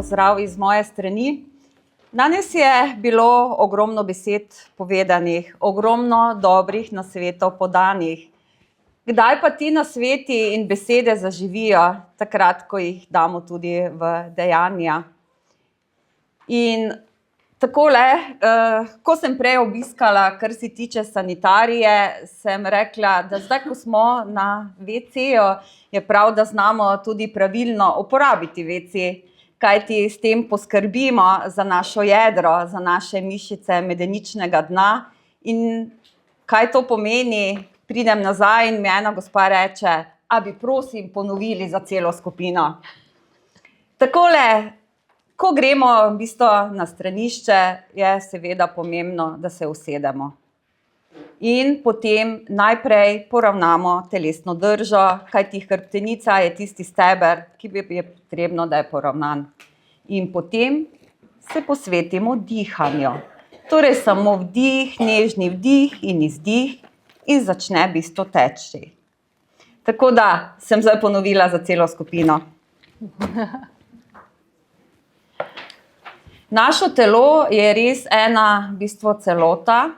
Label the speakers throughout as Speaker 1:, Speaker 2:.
Speaker 1: pozdrav iz moje strani. Danes je bilo ogromno besed povedanih, ogromno dobrih nasvetov podanih. Kdaj pa ti nasveti in besede zaživijo, takrat, ko jih damo tudi v dejanja. In takole, ko sem prej obiskala, kar se tiče sanitarije, sem rekla, da zdaj, ko smo na WC-ju, je prav, da znamo tudi pravilno uporabiti WC, kajti s tem poskrbimo za našo jedro, za naše mišice medeničnega dna. In kaj to pomeni? Pridem nazaj in mi ena gospa reče, a bi prosim ponovili za celo skupino. Takole, ko gremo v bistvu na stranišče, je seveda pomembno, da se usedemo. In potem najprej poravnamo telesno držo, kajti hrbtenica je tisti steber, ki je potrebno, da je poravnan. In potem se posvetimo dihanju. Torej samo vdih, nežni vdih in izdih in začne v bistvu teči. Tako da sem zdaj ponovila za celo skupino. Naše telo je res ena v bistvu celota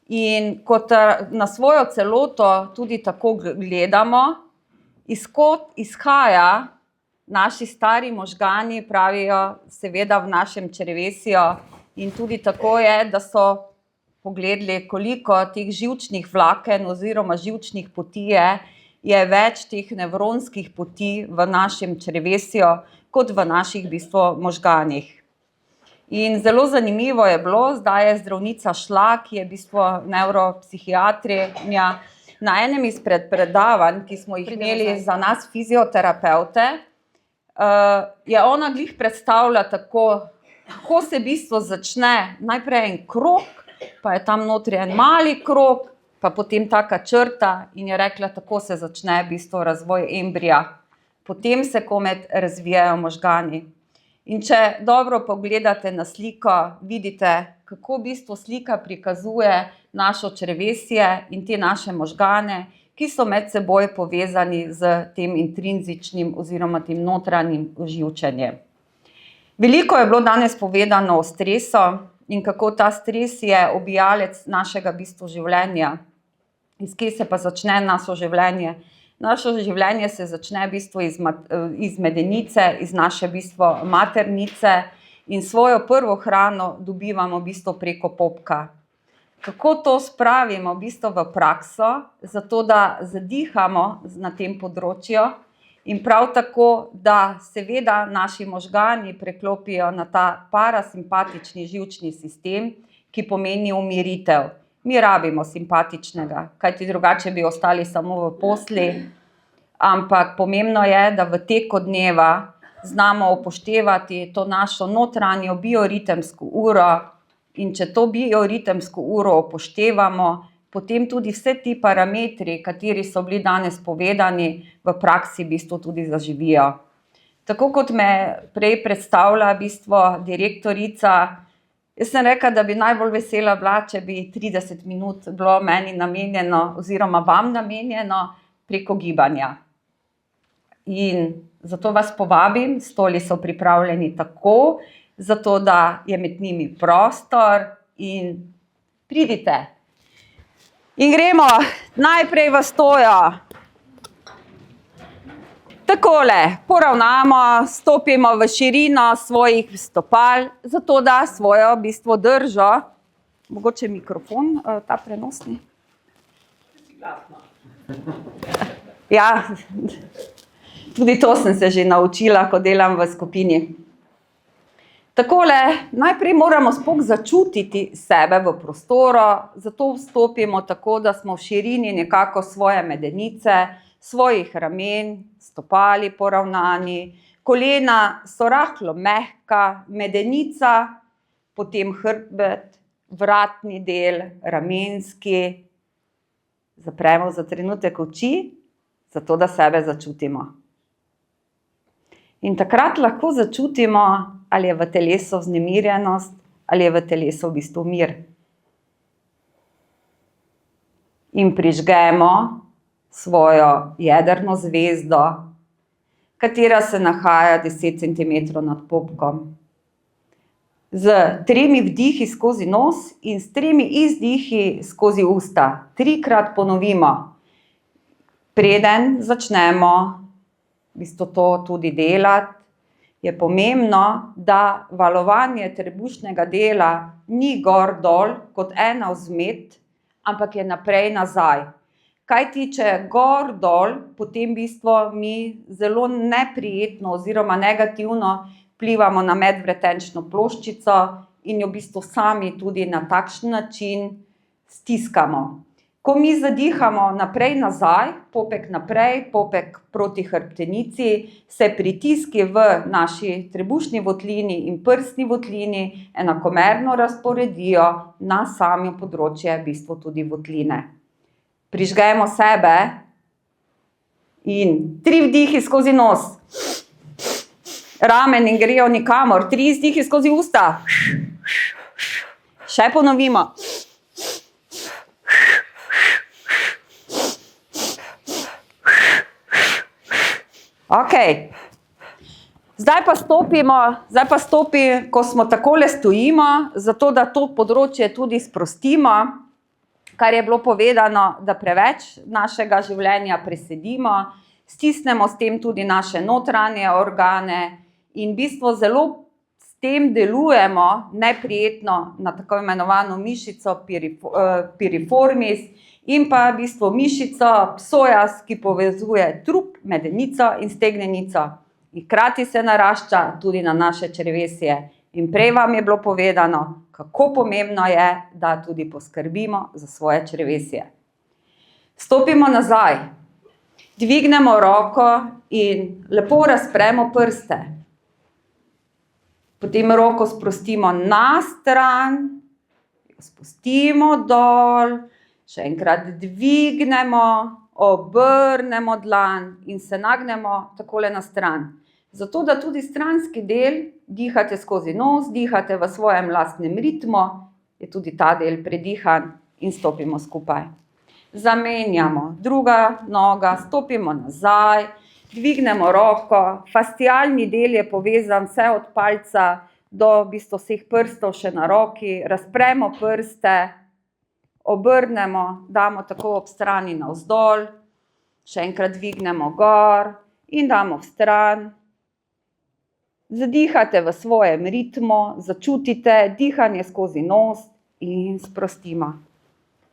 Speaker 1: in kot na svojo celoto tudi tako gledamo, iz kod izhaja naši stari možgani, pravijo seveda v našem črevesju in tudi tako je, da so pogledali, koliko teh živčnih vlaken oziroma živčnih poti je več teh nevronskih poti v našem črevesju kot v naših v bistvu možganih. In zelo zanimivo je bilo, zdaj je zdravnica šla, ki je v bistvu nevropsihiatrinja, na enem izpred predavanj, ki smo jih imeli za nas fizioterapevte, je ona glih predstavlja tako, ko se v bistvu začne najprej en krog, pa je tam notri en mali krog, pa potem taka črta in je rekla, tako se začne v bistvu razvoj embrija. Potem se komaj razvijajo možgani. In če dobro pogledate na sliko, vidite, kako v bistvu slika prikazuje našo črevesje in te naše možgane, ki so med seboj povezani z tem intrinzičnim oziroma tem notranjim živčenjem. Veliko je bilo danes povedano o stresu in kako ta stres je ubijalec našega v bistvu življenja. Iz kje se pa začne naše življenje? Naše življenje se začne v bistvu iz medenice, iz naše v bistvu maternice in svojo prvo hrano dobivamo v bistvu preko popka. Kako to spravimo v bistvu v prakso, zato da zadihamo na tem področju in prav tako, da seveda naši možgani preklopijo na ta parasimpatični živčni sistem, ki pomeni umiritev. Mi rabimo simpatičnega, kajti drugače bi ostali samo v posli, ampak pomembno je, da v teku dneva znamo upoštevati to našo notranjo bioritemsko uro in če to bioritemsko uro upoštevamo, potem tudi vse ti parametri, kateri so bili danes povedani, v praksi v bistvu tudi zaživijo. Tako kot me prej predstavlja v bistvu direktorica, jaz sem rekla, da bi najbolj vesela bila, če bi 30 minut bilo meni namenjeno oziroma vam namenjeno preko gibanja. In zato vas povabim, stoli so pripravljeni tako, zato da je med njimi prostor in pridite. In gremo najprej v stojo. Takole, poravnamo, stopimo v širino svojih stopal, zato da svojo v bistvu držo, mogoče mikrofon, ta prenosni. Ja, tudi to sem se že naučila, ko delam v skupini. Takole, najprej moramo sploh začutiti sebe v prostoru, zato vstopimo tako, da smo v širini nekako svoje medenice, svojih ramen, stopali poravnani, kolena so rahlo mehka, medenica, potem hrbet, vratni del, ramenski. Zapremo za trenutek oči, zato da sebe začutimo. In takrat lahko začutimo, ali je v telesu vznemirjenost, ali je v telesu v bistvu mir. In prižgemo svojo jedrno zvezdo, katera se nahaja 10 cm nad popkom. Z 3 vdihi skozi nos in s 3 izdihi skozi usta. 3-krat ponovimo. Preden začnemo v bistvu to tudi delati, je pomembno, da valovanje trebušnega dela ni gor-dol kot ena vzmet, ampak je naprej-nazaj. Kajti, če je gor-dol, potem v bistvu mi zelo neprijetno oziroma negativno vplivamo na medvretenčno ploščico in jo v bistvu sami tudi na takšen način stiskamo. Ko mi zadihamo naprej-nazaj, popek naprej, popek proti hrbtenici, se pritiski v naši trebušni votlini in prsni votlini enakomerno razporedijo na samo področje v bistvu tudi votline. Prižgemo sebe in 3 vdihi skozi nos. Ramen ne grejo nikamor. 3 izdihi skozi usta. Še ponovimo. Zdaj pa ko smo takole stojimo, zato da to področje tudi sprostimo, kar je bilo povedano, da preveč našega življenja presedimo, stisnemo s tem tudi naše notranje organe in v bistvu zelo s tem delujemo neprijetno na tako imenovano mišico piriformis in pa v bistvu mišico psoas, ki povezuje trup, medenico in stegnenico. Hkrati se narašča tudi na naše črevesje. In prej vam je bilo povedano, kako pomembno je, da tudi poskrbimo za svoje črevesje. Stopimo nazaj. Dvignemo roko in lepo razpremo prste. Potem roko sprostimo na stran, spustimo dol, še enkrat dvignemo, obrnemo dlan in se nagnemo takole na stran. Zato, da tudi stranski del dihate skozi nos, dihate v svojem lastnem ritmu, je tudi ta del predihan in stopimo skupaj. Zamenjamo, druga noga, stopimo nazaj, dvignemo roko, fascialni del je povezan vse od palca do v bistvu vseh prstov še na roki, razpremo prste, obrnemo, damo tako ob strani navzdol, še enkrat dvignemo gor in damo v stran. Zadihate v svojem ritmu, začutite dihanje skozi nos in sprostimo.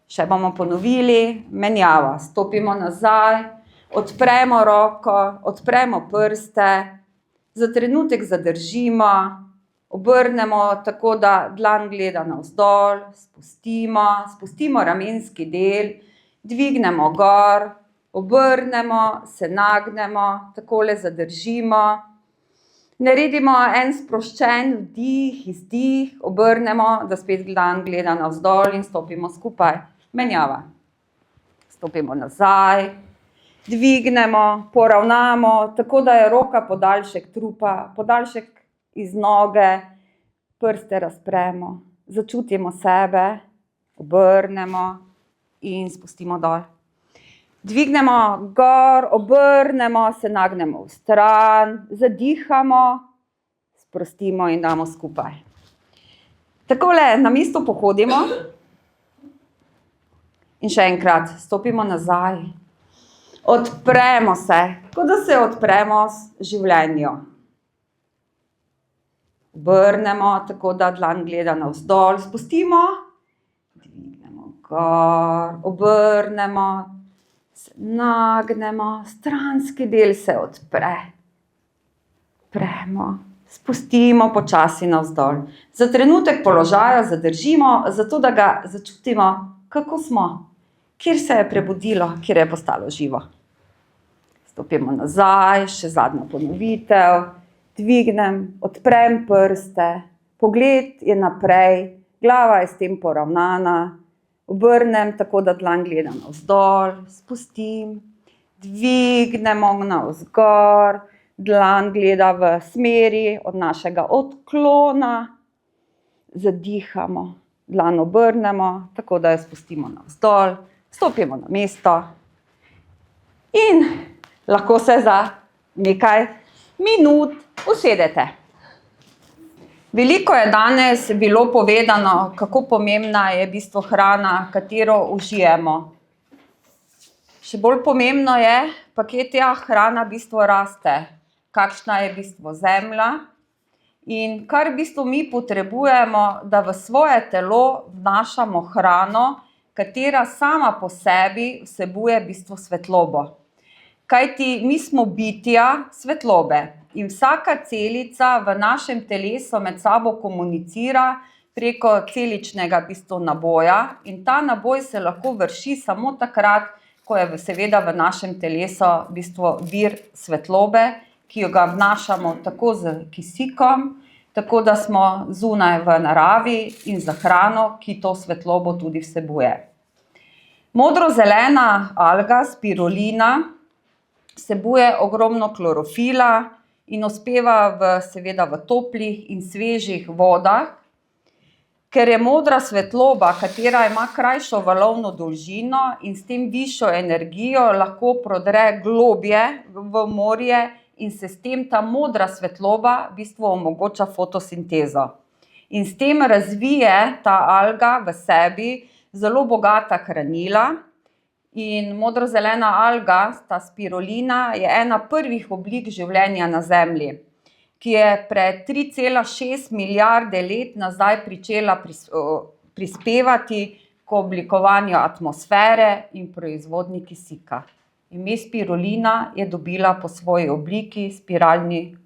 Speaker 1: Še bomo ponovili, menjava. Stopimo nazaj, odpremo roko, odpremo prste, za trenutek zadržimo, obrnemo tako, da dlan gleda navzdol, spustimo ramenski del, dvignemo gor, obrnemo, se nagnemo, takole zadržimo. Naredimo en sproščen vdih, izdih, obrnemo, da spet dlan gleda navzdol in stopimo skupaj. Menjava. Stopimo nazaj, dvignemo, poravnamo, tako da je roka podaljšek trupa, podaljšek iz noge, prste razpremo, začutimo sebe, obrnemo in spustimo dol. Dvignemo gor, obrnemo, se nagnemo v stran, zadihamo, sprostimo in damo skupaj. Takole na mestu pohodimo in še enkrat stopimo nazaj. Odpremo se, kot da se odpremo življenju. Obrnemo, tako da dlan gleda navzdol, spustimo, dvignemo gor, obrnemo, se nagnemo, stranski del se odpre, odpremo, spustimo počasi navzdol. Za trenutek položaja zadržimo, zato da ga začutimo, kako smo, kjer se je prebudilo, kjer je postalo živo. Stopimo nazaj, še zadnja ponovitev, dvignem, odprem prste, pogled je naprej, glava je s tem poravnana, obrnem tako, da dlan gleda navzdol, spustim, dvignemo navzgor, dlan gleda v smeri od našega odklona, zadihamo, dlan obrnemo, tako da jo spustimo navzdol, stopimo na mesto in lahko se za nekaj minut usedete. Veliko je danes bilo povedano, kako pomembna je v bistvu hrana, katero užijemo. Še bolj pomembno je, pa kje ta hrana v bistvu raste, kakšna je v bistvu zemlja in kar v bistvu mi potrebujemo, da v svoje telo vnašamo hrano, katera sama po sebi vsebuje v bistvu svetlobo. Kajti mi smo bitja svetlobe in vsaka celica v našem telesu med sabo komunicira preko celičnega v bistvu naboja in ta naboj se lahko vrši samo takrat, ko je seveda v našem telesu v bistvu vir svetlobe, ki jo ga vnašamo tako z kisikom, tako da smo zunaj v naravi in za hrano, ki to svetlobo tudi vsebuje. Modro-zelena alga spirulina vsebuje ogromno klorofila in uspeva seveda v toplih in svežih vodah, ker je modra svetloba, katera ima krajšo valovno dolžino in s tem višjo energijo lahko prodre globje v morje in se s tem ta modra svetloba v bistvu omogoča fotosintezo. In s tem razvije ta alga v sebi zelo bogata hranila in modro-zelena alga, ta spirulina, je ena prvih oblik življenja na Zemlji, ki je pred 3,6 milijarde let nazaj pričela prispevati k oblikovanju atmosfere in proizvodnji kisika. Ime spirulina je dobila po svoji obliki spiralni.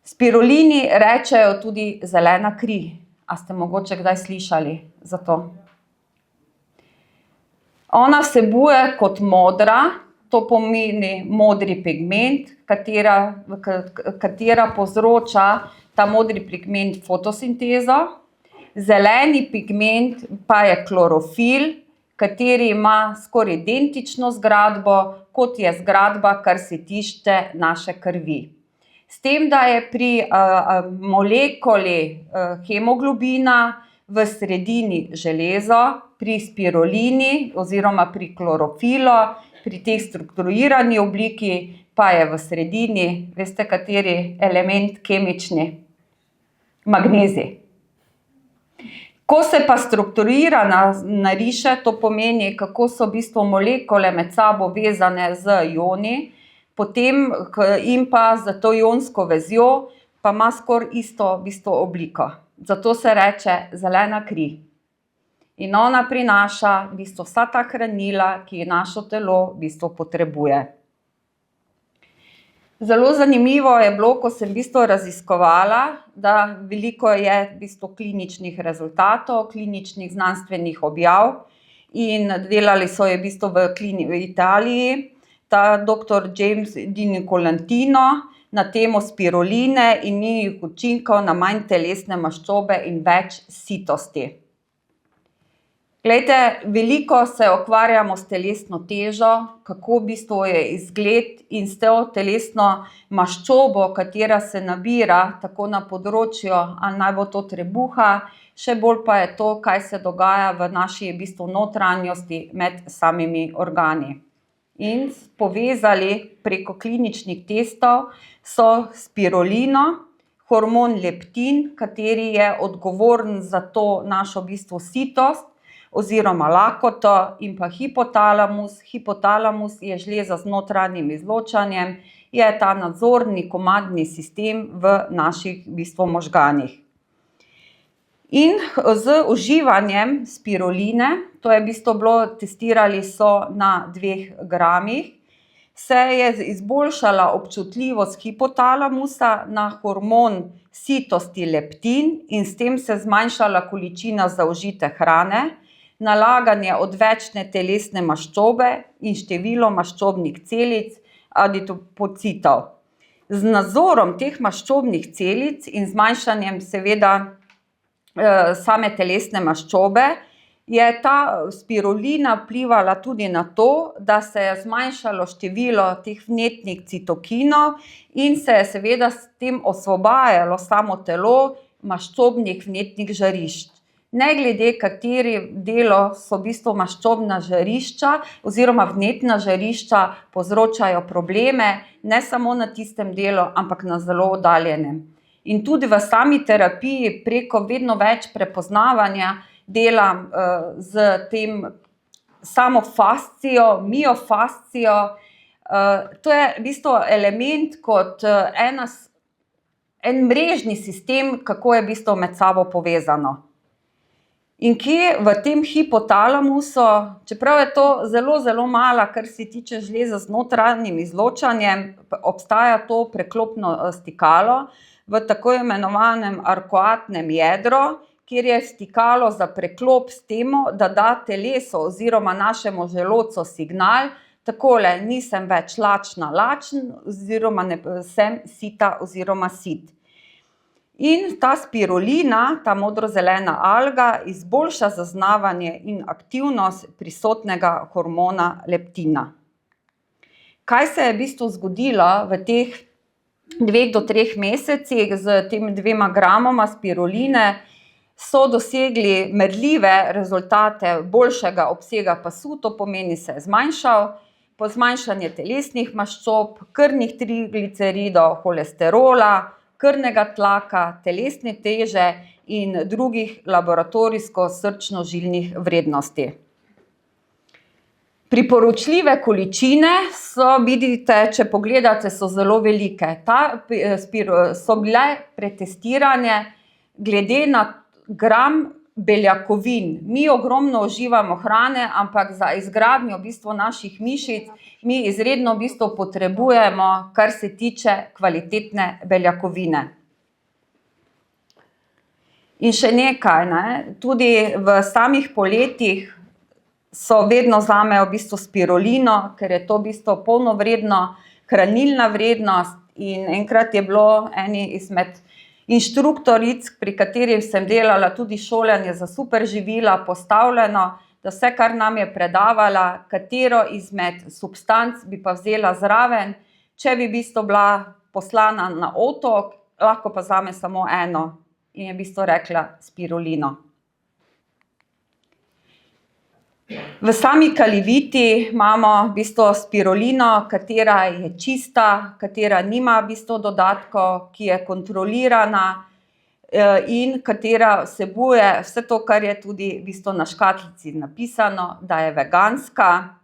Speaker 1: Spirulini rečejo tudi zelena kri. A ste mogoče kdaj slišali za to? Ona vsebuje kot modra, to pomeni modri pigment, katera povzroča ta modri pigment fotosintezo. Zeleni pigment pa je klorofil, kateri ima skoraj identično zgradbo, kot je zgradba, kar se tiče naše krvi. S tem, da je pri molekuli hemoglobina v sredini železo, pri spirulini oziroma pri klorofilu, pri tej strukturirani obliki pa je v sredini, veste kateri element kemični? Magnezij. Ko se pa strukturirana nariše, to pomeni, kako so v bistvu molekule med sabo vezane z ioni, potem in pa z to ionsko vezjo pa ima skoraj isto v bistvu obliko. Zato se reče zelena kri. In ona prinaša v bistvu vsa ta hranila, ki naše telo v bistvu potrebuje. Zelo zanimivo je bilo, ko sem v bistvu raziskovala, da veliko je v bistvu kliničnih rezultatov, kliničnih znanstvenih objav in delali so je v bistvu v Italiji, ta dr. James Di Nicolantino na temo spiruline in njenih učinkov na manj telesne maščobe in več sitosti. Glejte, veliko se ukvarjamo s telesno težo, kako v bistvu je izgled in s to telesno maščobo, katera se nabira tako na področju, ali naj bo to trebuha, še bolj pa je to, kaj se dogaja v naši v bistvu notranjosti med samimi organi. In povezali preko kliničnih testov so spirulino, hormon leptin, kateri je odgovoren za to našo v bistvu sitost oziroma lakoto in pa hipotalamus. Hipotalamus je žleza z notranjim izločanjem, je ta nadzorni komadni sistem v naših v bistvu možganih. In z uživanjem spiruline, to je v bistvu bilo, testirali so na 2 gramih, se je izboljšala občutljivost hipotalamusa na hormon sitosti leptin in s tem se zmanjšala količina zaužite hrane, nalaganje odvečne telesne maščobe in število maščobnih celic adipocitov. Z nadzorom teh maščobnih celic in zmanjšanjem seveda same telesne maščobe je ta spirulina vplivala tudi na to, da se je zmanjšalo število teh vnetnih citokinov in se je seveda s tem osvobajalo samo telo maščobnih vnetnih žarišč. ne glede kateri delo so v bistvu maščobna žarišča oziroma vnetna žarišča povzročajo probleme, ne samo na tistem delu, ampak na zelo oddaljenem. In tudi v sami terapiji preko vedno več prepoznavanja delam z tem samo fascijo, miofascijo. To je v bistvu element kot en mrežni sistem, kako je v bistvu med sabo povezano. In kje v tem hipotalamusu, čeprav je to zelo, zelo mala, kar se tiče žleza z notranjim izločanjem, obstaja to preklopno stikalo v tako imenovanem arkuatnem jedru, kjer je stikalo za preklop s tem, da da telesu oziroma našemu želodcu signal, takole, nisem več lačna, lačen, oziroma sem sita oziroma sit. In ta spirulina, ta modrozelena alga, izboljša zaznavanje in aktivnost prisotnega hormona leptina. Kaj se je v bistvu zgodilo v teh 2 do 3 mesecih z tem 2 gramoma spiruline? So dosegli merljive rezultate boljšega obsega pasu, to pomeni, se je zmanjšal, zmanjšanje telesnih maščob, krvnih trigliceridov, holesterola, krvnega tlaka, telesne teže in drugih laboratorijsko-srčno-žilnih vrednosti. Priporočljive količine so, vidite, če pogledate, so zelo velike. So bile pretestirane glede na gram beljakovin. Mi ogromno uživamo hrane, ampak za izgradnjo v bistvu naših mišic mi izredno v bistvu potrebujemo, kar se tiče kvalitetne beljakovine. In še nekaj, tudi v samih poletjih so vedno vzamejo v bistvu spirulino, ker je to v bistvu polnovredno hranilna vrednost in enkrat je bilo eni izmed inštruktoric, pri katerih sem delala tudi šolanje za superživila, postavljeno, da vse, kar nam je predavala, katero izmed substanc bi pa vzela zraven, če bi v bistvu bila poslana na otok, lahko pa vzame samo eno. In je v bistvu rekla spirulino. V sami kaliviti imamo v bistvu spirulino, katera je čista, katera nima v bistvu dodatkov, ki je kontrolirana in katera vsebuje vse to, kar je tudi v bistvu na škatlici napisano, da je veganska.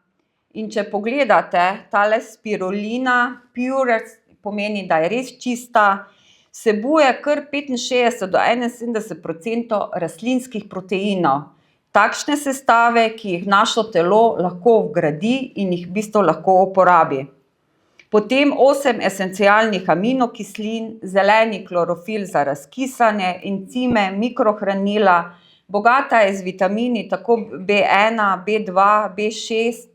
Speaker 1: In če pogledate, tale spirulina, pure, pomeni, da je res čista, vsebuje kar 65 do 71% rastlinskih proteinov. Takšne sestave, ki jih naše telo lahko vgradi in jih v bistvu lahko uporabi. Potem 8 esencialnih aminokislin, zeleni klorofil za razkisanje, encime, mikrohranila, bogata je z vitamini tako B1, B2, B6,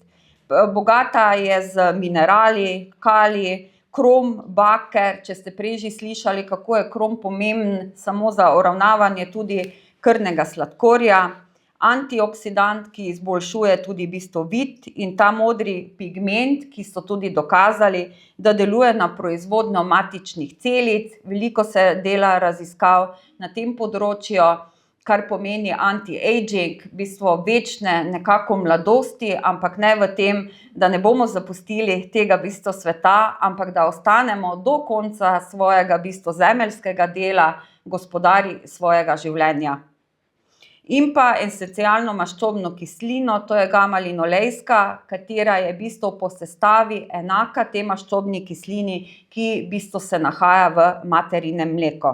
Speaker 1: bogata je z minerali, kalij, krom, baker, če ste prej že slišali, kako je krom pomemben samo za uravnavanje tudi krvnega sladkorja. Antioksidant, ki izboljšuje tudi v bistvu vid in ta modri pigment, ki so tudi dokazali, da deluje na proizvodnjo matičnih celic. Veliko se dela raziskav na tem področju, kar pomeni anti-aging, v bistvu večne nekako mladosti, ampak ne v tem, da ne bomo zapustili tega v bistvu sveta, ampak da ostanemo do konca svojega v bistvu zemeljskega dela, gospodarji svojega življenja. In pa esencialno maščobno kislino, to je gama-linolejska, katera je v bistvu po sestavi enaka tej maščobni kislini, ki v bistvu se nahaja v materinem mleku.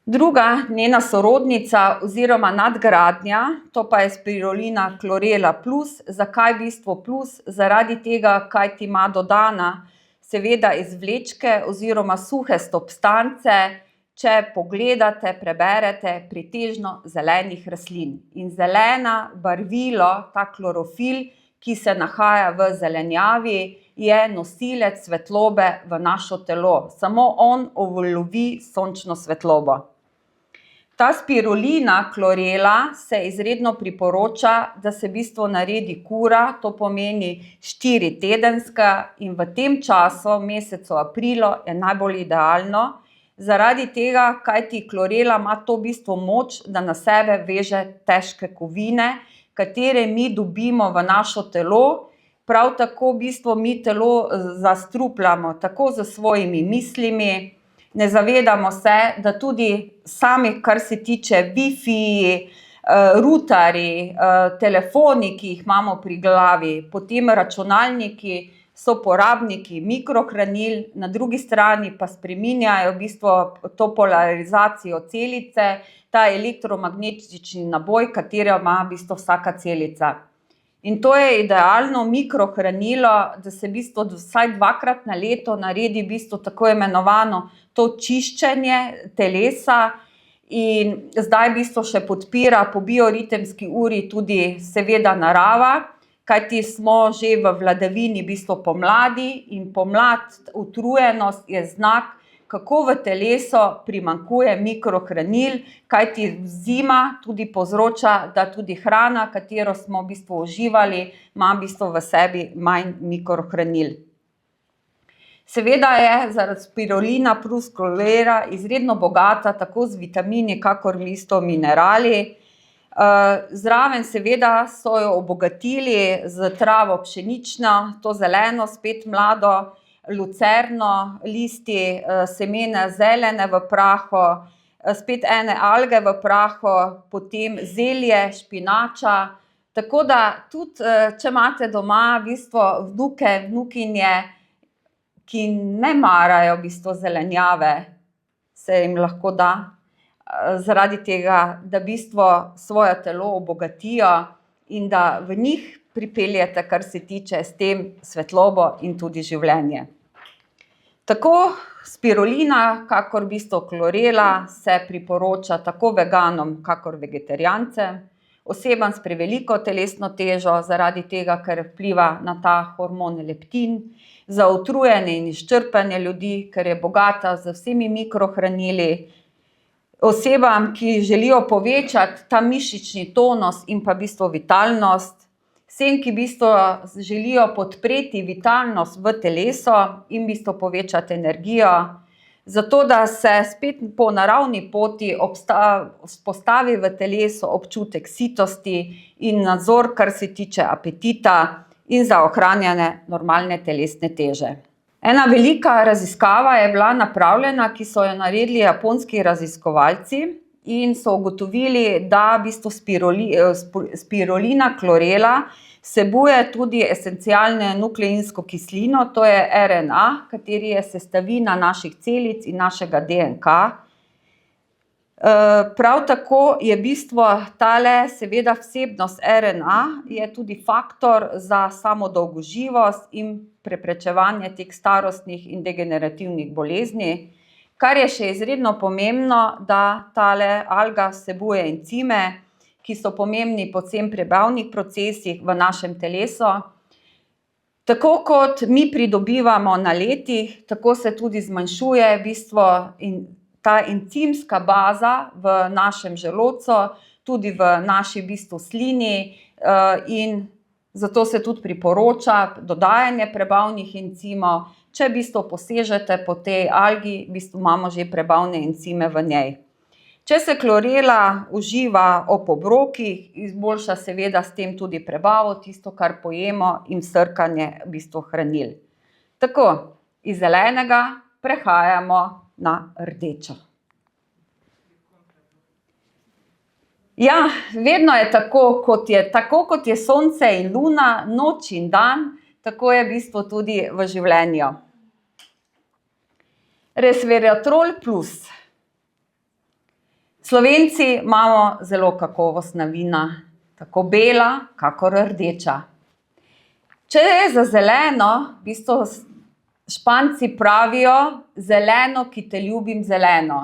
Speaker 1: Druga njena sorodnica oziroma nadgradnja, to pa je spirulina chlorella plus. Zakaj v bistvu plus? Zaradi tega, kaj ti ima dodana seveda izvlečke oziroma suhe substance, če pogledate, preberete, pretežno zelenih rastlin. In zelena barvilo, ta klorofil, ki se nahaja v zelenjavi, je nosilec svetlobe v naše telo. Samo on ulovi sončno svetlobo. Ta spirulina chlorella se izredno priporoča, da se v bistvu naredi kura, to pomeni 4-tedenska in v tem času, mesecu aprilu, je najbolj idealno, zaradi tega, kajti klorela ima to v bistvu moč, da na sebe veže težke kovine, katere mi dobimo v našo telo, prav tako v bistvu mi telo zastrupljamo tako s svojimi mislimi, ne zavedamo se, da tudi sami, kar se tiče Wi-Fi, rutarji, telefoni, ki jih imamo pri glavi, potem računalniki, so porabniki mikrohranil, na drugi strani pa spreminjajo v bistvu to polarizacijo celice, ta elektromagnetični naboj, katero ima v bistvu vsaka celica. In to je idealno mikrohranilo, da se v bistvu vsaj 2-krat na leto naredi v bistvu tako imenovano to čiščenje telesa in zdaj v bistvu še podpira po bioritemski uri tudi seveda narava, kajti smo že v vladavini v bistvu pomladi in pomlad, utrujenost je znak, kako v telesu primanjkuje mikrohranil, kajti zima tudi povzroča, da tudi hrana, katero smo v bistvu uživali, ima v bistvu v sebi manj mikrohranil. Seveda je zaradi spirulina plus klorela izredno bogata tako z vitamini, kakor v bistvu minerali. Zraven seveda so jo obogatili z travo pšenično, to zeleno, spet mlado, lucerno, listi, semena zelene v prahu, spet ene alge v prahu, potem zelje, špinača, tako da tudi, če imate doma v bistvu vnuke, vnukinje, ki ne marajo v bistvu zelenjave, se jim lahko da, zaradi tega, da v bistvu svoje telo obogatijo in da v njih pripeljete, kar se tiče s tem svetlobo in tudi življenje. Tako spirulina, kakor v bistvu klorela se priporoča tako veganom, kakor vegetarijancem, osebam s preveliko telesno težo, zaradi tega, ker vpliva na ta hormon leptin, za utrujene in izčrpane ljudi, ker je bogata z vsemi mikrohranili, osebam, ki želijo povečati ta mišični tonus in pa v bistvu vitalnost, vsem, ki v bistvu želijo podpreti vitalnost v telesu in v bistvu povečati energijo, zato da se spet po naravni poti vzpostavi v telesu občutek sitosti in nadzor, kar se tiče apetita in za ohranjanje normalne telesne teže. Ena velika raziskava je bila napravljena, ki so jo naredili japonski raziskovalci in so ugotovili, da v bistvu spirulina klorela vsebuje tudi esencialno nukleinsko kislino, to je RNA, kateri je sestavina naših celic in našega DNK. Prav tako je v bistvu tale seveda vsebnost RNA je tudi faktor za samo dolgoživost in preprečevanje teh starostnih in degenerativnih bolezni, kar je še izredno pomembno, da tale alga vsebuje encime, ki so pomembni po vsem prebavnih procesih v našem telesu. Tako kot mi pridobivamo na letih, tako se tudi zmanjšuje v bistvu ta encimska baza v našem želodcu, tudi v naši v bistvu slini in zato se tudi priporoča dodajanje prebavnih encimov. Če v bistvu posežete po tej algi, v bistvu imamo že prebavne encime v njej. Če se klorela uživa ob obrokih, izboljša seveda s tem tudi prebavo, tisto, kar pojemo in vsrkanje v bistvu hranil. Tako, iz zelenega prehajamo na rdečo. Ja, vedno je tako, kot je sonce in luna, noč in dan, tako je v bistvu tudi v življenju. Resveratrol plus. Slovenci imamo zelo kakovostna vina, tako bela, kakor rdeča. Če je za zeleno, v bistvu Španci pravijo, zeleno, ki te ljubim, zeleno.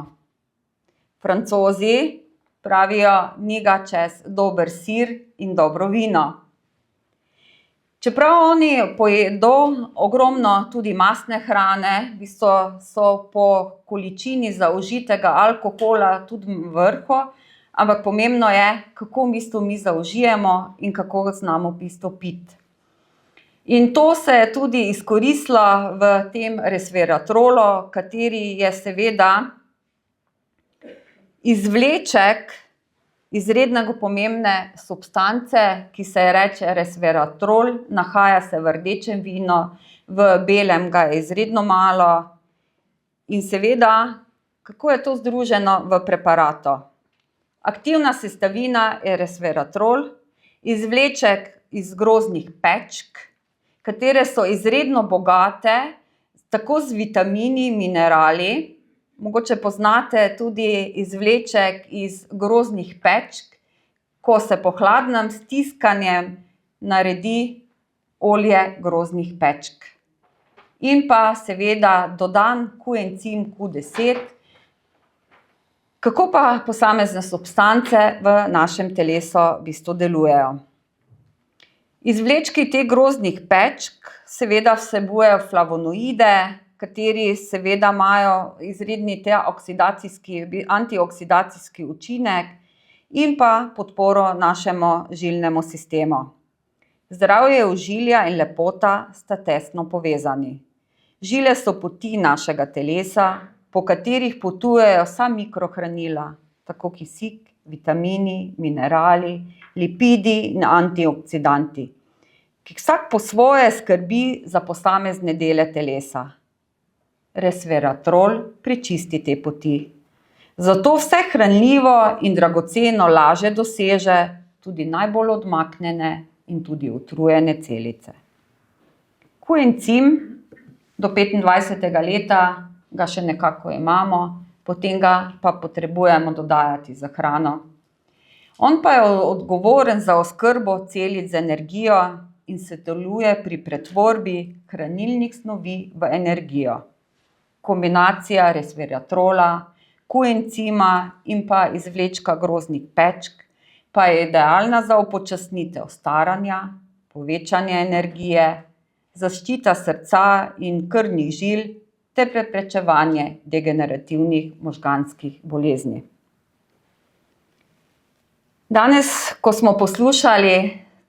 Speaker 1: Francozi pravijo, njega čez dober sir in dobro vino. Čeprav oni pojedo ogromno tudi mastne hrane, v bistvu so po količini zaužitega alkohola tudi v vrhu, ampak pomembno je, kako v bistvu mi zaužijemo in kako znamo v bistvu piti. In to se je tudi izkoristilo v tem resveratrolu, kateri je seveda izvleček izredno pomembne substance, ki se je reče resveratrol, nahaja se v rdečem vinu, v belem ga je izredno malo in seveda, kako je to združeno v preparatu. Aktivna sestavina je resveratrol, izvleček iz grozdnih pečk, katere so izredno bogate tako z vitamini, minerali. Mogoče poznate tudi izvleček iz grozdnih pečk, ko se po hladnem stiskanjem naredi olje grozdnih pečk. In pa seveda dodan koencim Q10. Kako pa posamezne substance v našem telesu v bistvu delujejo? Izvlečki teh grozdnih pečk seveda vsebujejo flavonoide, kateri seveda imajo izredni antioksidacijski učinek in pa podporo našemu žilnemu sistemu. Zdravje ožilja in lepota sta tesno povezani. Žile so poti našega telesa, po katerih potujejo vsa mikrohranila, tako kisik, vitamini, minerali, lipidi in antioksidanti, ki vsak po svoje skrbi za posamezne dele telesa. Resveratrol prečisti te poti. Zato vse hranljivo in dragoceno lažje doseže tudi najbolj odmaknjene in tudi utrujene celice. Koencim do 25. leta ga še nekako imamo, potem ga pa potrebujemo dodajati za hrano. On pa je odgovoren za oskrbo celic z energijo in sodeluje pri pretvorbi hranilnih snovi v energijo. Kombinacija resveratrola, koencima in pa izvlečka grozdnih pečk pa je idealna za upočasnitev staranja, povečanje energije, zaščita srca in krvnih žil ter preprečevanje degenerativnih možganskih bolezni. Danes, ko smo poslušali,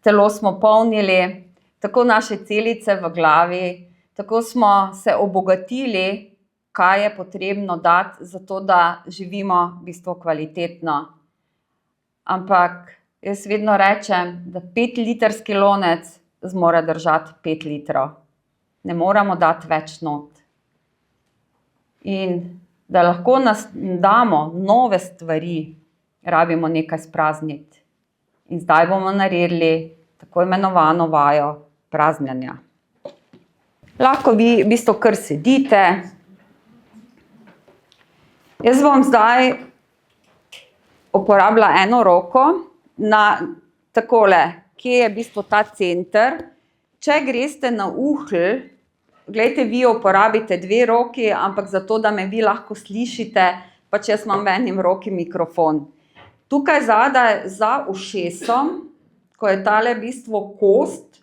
Speaker 1: telo smo polnili, tako naše celice v glavi, tako smo se obogatili, kaj je potrebno dati, zato da živimo v bistvu kvalitetno. Ampak jaz vedno rečem, da 5-litrski lonec zmore držati 5 litrov. Ne moramo dati več not. In da lahko damo nove stvari, rabimo nekaj sprazniti. In zdaj bomo naredili tako imenovano vajo praznjenja. Lahko vi v bistvu kar sedite. Jaz bom zdaj uporabila eno roko na takole, kje je v bistvu ta center. Če greste na uhlj, glejte, vi uporabite 2 roki, ampak zato, da me vi lahko slišite, pač jaz imam v eni roki mikrofon. Tukaj zadaj za ušesom, ko je tale v bistvu kost,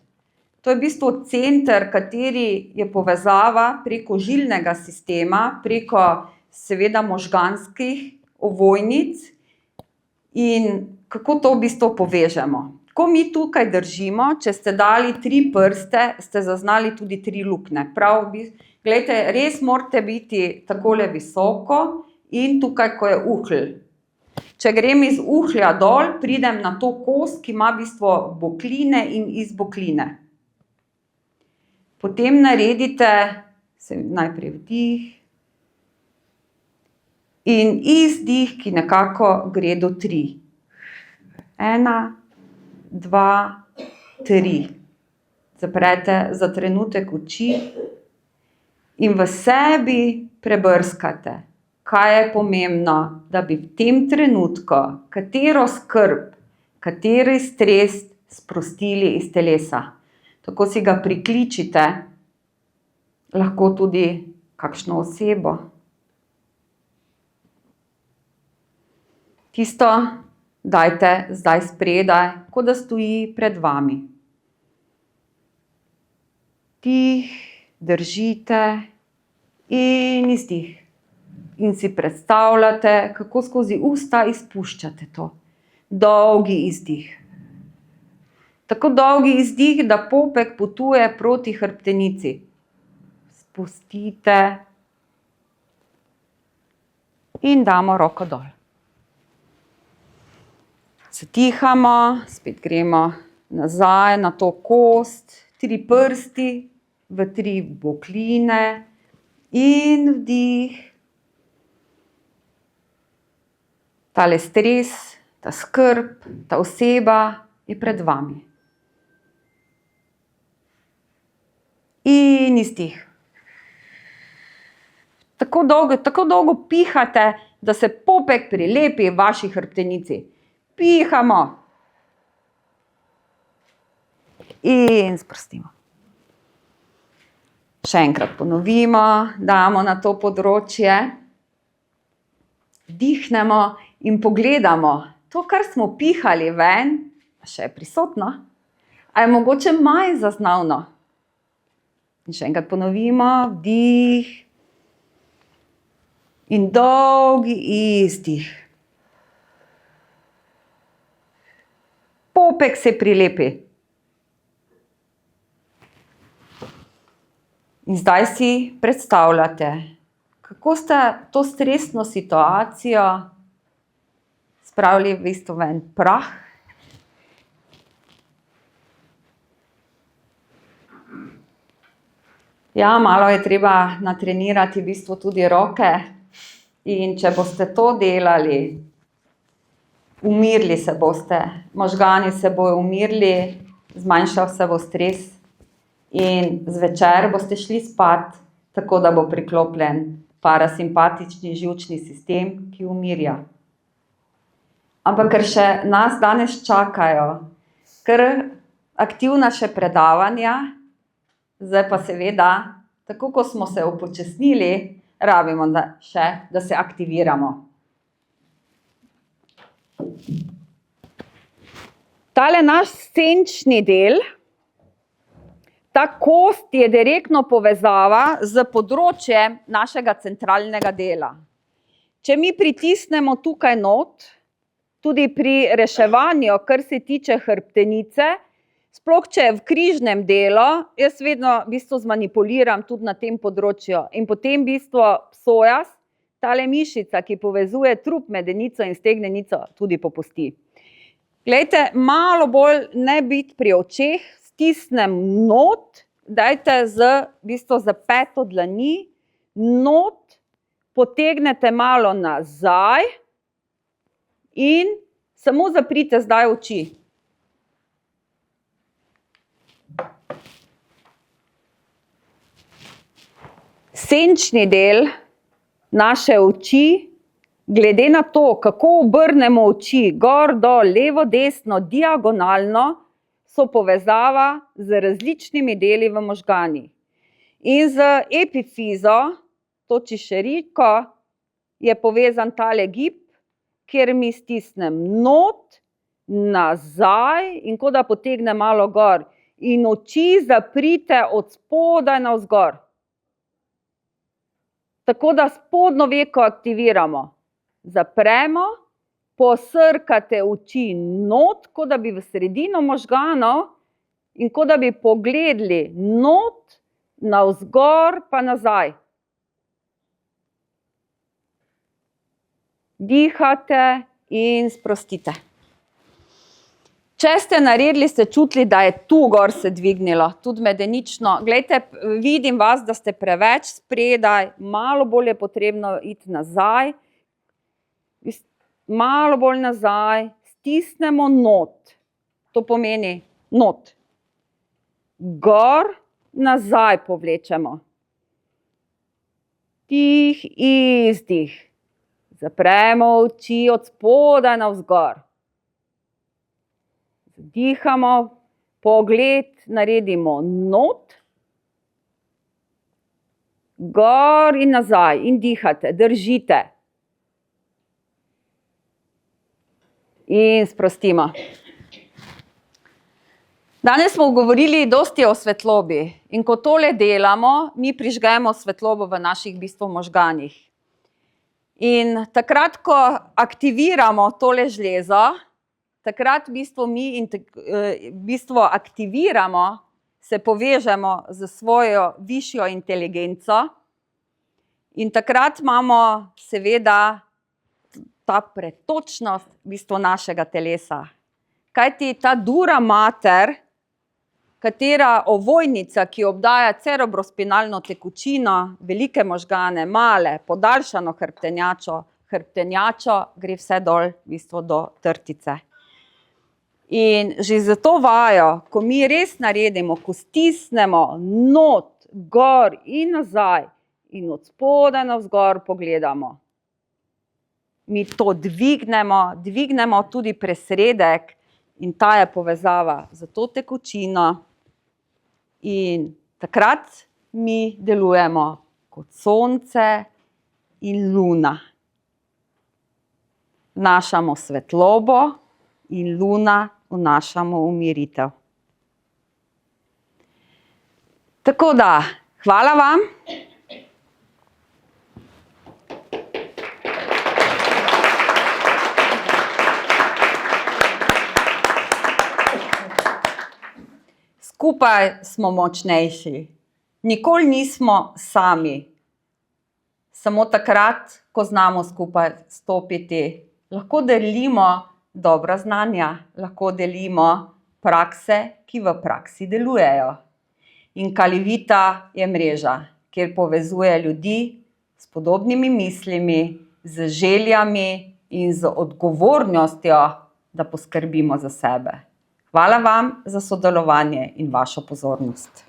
Speaker 1: to je v bistvu center, kateri je povezava preko žilnega sistema, preko seveda možganskih ovojnic in kako to v bistvu povežemo. Ko mi tukaj držimo, če ste dali 3 prste, ste zaznali tudi 3 luknje. Prav, glejte, res morate biti takole visoko in tukaj, ko je uhlj. Če grem iz uhlja dol, pridem na to kost, ki ima v bistvu bokline in izbokline. Potem naredite najprej vdih in izdih, ki nekako gre do 3. 1, 2, 3. Zaprete za trenutek oči in v sebi prebrskate, kaj je pomembno, da bi v tem trenutku katero skrb, kateri stres sprostili iz telesa. Tako si ga prikličite, lahko tudi kakšno osebo. Tisto dajte zdaj spredaj, kot da stoji pred vami. Dih, držite in izdih. In si predstavljate, kako skozi usta izpuščate to. Dolgi izdih. Tako dolgi izdih, da popek potuje proti hrbtenici. Spustite in damo roko dol. Zadihamo, spet gremo nazaj na to kost, 3 prsti v 3 bokline in vdih. Tale stres, ta skrb, ta oseba je pred vami. In izdih. Tako dolgo pihate, da se popek prilepi v vaši hrbtenici. Pihamo. In sprostimo. Še enkrat ponovimo, damo na to področje. Vdihnemo in pogledamo. To, kar smo pihali ven, še je prisotno. A je mogoče manj zaznavno? In še enkrat ponovimo. Vdih. In dolgi izdih. Popek se prilepi. In zdaj si predstavljate, kako ste to stresno situacijo spravili v bistvu ven prah. Ja, malo je treba natrenirati v bistvu tudi roke. In če boste to delali, umirili se boste, možgani se bojo umirili, zmanjšal se bo stres in zvečer boste šli spat, tako da bo priklopljen parasimpatični živčni sistem, ki umirja. Ampak ker še nas danes čakajo kar aktivna še predavanja, zdaj pa seveda, tako ko smo se upočasnili, rabimo da se aktiviramo. Tale naš senčni del, ta kost je direktno povezava z področjem našega centralnega dela. Če mi pritisnemo tukaj not, tudi pri reševanju, kar se tiče hrbtenice, sploh če je v križnem delu, jaz vedno v bistvu zmanipuliram tudi na tem področju. In potem v bistvu psoas, tale mišica, ki povezuje trup, medenico in stegnenico, tudi popusti. Glejte, malo bolj ne biti pri očeh, stisnem not, dajte v bistvu za peto dlani, not, potegnete malo nazaj in samo zaprite zdaj oči. Senčni del naše oči, glede na to, kako obrnemo oči, gor, dol, levo, desno, diagonalno, so povezava z različnimi deli v možganih. In z epifizo, to čišeriko, je povezan tale gib, kjer mi stisnem not, nazaj in ko da potegnem malo gor. In oči zaprite od spodaj navzgor. Tako da spodnjo veko aktiviramo. Zapremo, posrkate oči not, kot da bi v sredino možganov in kot da bi pogledali not, navzgor pa nazaj. Dihate in sprostite. Če ste naredili, ste čutili, da je tu gor se dvignilo, tudi medenično. Glejte, vidim vas, da ste preveč spredaj, malo bolj je potrebno iti nazaj. Malo bolj nazaj, stisnemo not. To pomeni not. Gor, nazaj povlečemo. Dih, izdih. Zapremo oči od spodaj navzgor. Dihamo, pogled naredimo not, gor in nazaj in dihate, držite. In sprostimo. Danes smo govorili dosti o svetlobi in ko tole delamo, mi prižgemo svetlobo v naših v bistvu možganih. In takrat, ko aktiviramo tole žlezo, takrat v bistvu mi v bistvu aktiviramo, se povežemo z svojo višjo inteligenco in takrat imamo seveda ta pretočnost v bistvu našega telesa. Kajti ta dura mater, katera ovojnica, ki obdaja cerebrospinalno tekočino, velike možgane, male, podaljšano hrbtenjačo, gre vse dol v bistvu do trtice. In že za to vajo, ko mi res naredimo, ko stisnemo not, gor in nazaj in od spodaj navzgor pogledamo, mi to dvignemo tudi presredek in ta je povezava za to tekočino. In takrat mi delujemo kot sonce in luna. Vnašamo svetlobo in luna vnašamo umiritev. Tako da, hvala vam. Skupaj smo močnejši. Nikoli nismo sami. Samo takrat, ko znamo skupaj stopiti. Lahko delimo dobra znanja, lahko delimo prakse, ki v praksi delujejo. In Kalivita je mreža, kjer povezuje ljudi s podobnimi mislimi, z željami in z odgovornostjo, da poskrbimo za sebe. Hvala vam za sodelovanje in vašo pozornost.